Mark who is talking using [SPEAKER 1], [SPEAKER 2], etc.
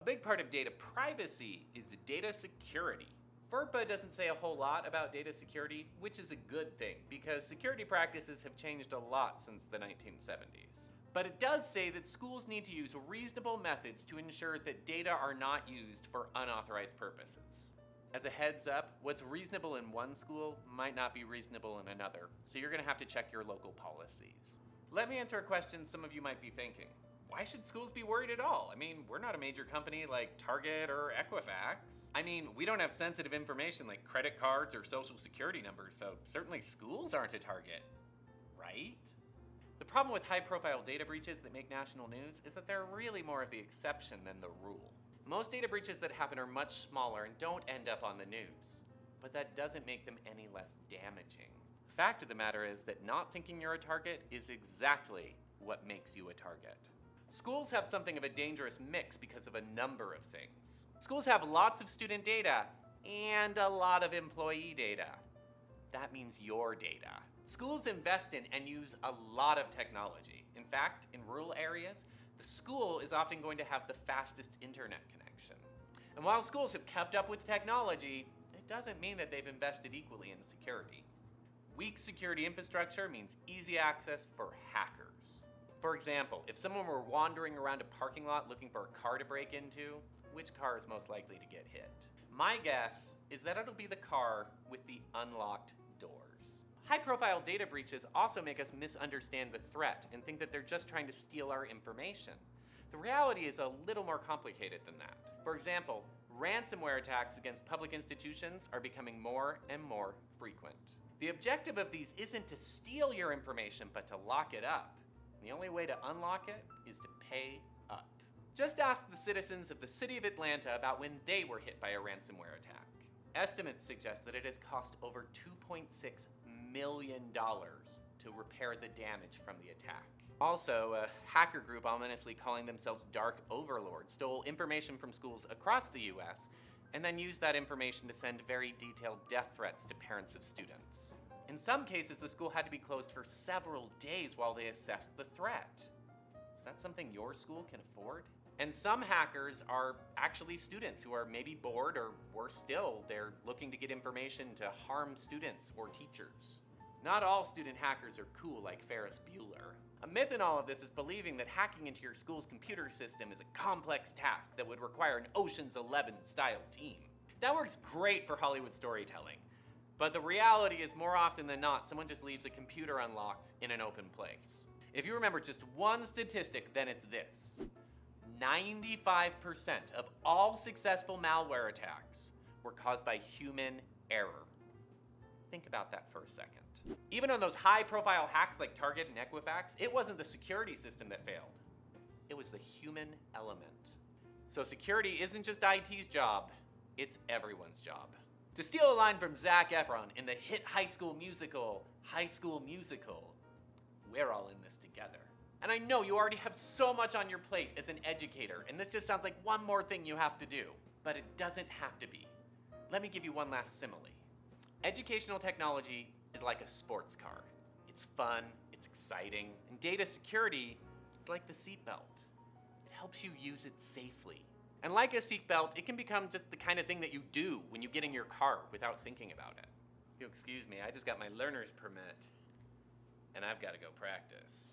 [SPEAKER 1] A big part of data privacy is data security. FERPA doesn't say a whole lot about data security, which is a good thing because security practices have changed a lot since the 1970s. But it does say that schools need to use reasonable methods to ensure that data are not used for unauthorized purposes. As a heads up, what's reasonable in one school might not be reasonable in another, so you're going to have to check your local policies. Let me answer a question some of you might be thinking. Why should schools be worried at all? I mean, we're not a major company like Target or Equifax. I mean, we don't have sensitive information like credit cards or social security numbers, so certainly schools aren't a target, right? The problem with high-profile data breaches that make national news is that they're really more of the exception than the rule. Most data breaches that happen are much smaller and don't end up on the news, but that doesn't make them any less damaging. The fact of the matter is that not thinking you're a target is exactly what makes you a target. Schools have something of a dangerous mix because of a number of things. Schools have lots of student data and a lot of employee data. That means your data. Schools invest in and use a lot of technology. In fact, in rural areas, the school is often going to have the fastest internet connection. And while schools have kept up with technology, it doesn't mean that they've invested equally in security. Weak security infrastructure means easy access for hackers. For example, if someone were wandering around a parking lot looking for a car to break into, which car is most likely to get hit? My guess is that it'll be the car with the unlocked doors. High-profile data breaches also make us misunderstand the threat and think that they're just trying to steal our information. The reality is a little more complicated than that. For example, ransomware attacks against public institutions are becoming more and more frequent. The objective of these isn't to steal your information, but to lock it up. And the only way to unlock it is to pay up. Just ask the citizens of the city of Atlanta about when they were hit by a ransomware attack. Estimates suggest that it has cost over $2.6 million to repair the damage from the attack. Also, a hacker group ominously calling themselves Dark Overlords stole information from schools across the US and then used that information to send very detailed death threats to parents of students. In some cases, the school had to be closed for several days while they assessed the threat. Is that something your school can afford? And some hackers are actually students who are maybe bored, or worse still, they're looking to get information to harm students or teachers. Not all student hackers are cool like Ferris Bueller. A myth in all of this is believing that hacking into your school's computer system is a complex task that would require an Ocean's 11 style team. That works great for Hollywood storytelling. But the reality is, more often than not, someone just leaves a computer unlocked in an open place. If you remember just one statistic, then it's this. 95% of all successful malware attacks were caused by human error. Think about that for a second. Even on those high-profile hacks like Target and Equifax, it wasn't the security system that failed. It was the human element. So security isn't just IT's job, it's everyone's job. To steal a line from Zac Efron in the hit High School Musical, we're all in this together. And I know you already have so much on your plate as an educator, and this just sounds like one more thing you have to do. But it doesn't have to be. Let me give you one last simile. Educational technology is like a sports car. It's fun, it's exciting, and data security is like the seatbelt. It helps you use it safely. And like a seatbelt, it can become just the kind of thing that you do when you get in your car without thinking about it. If you'll excuse me, I just got my learner's permit, and I've got to go practice.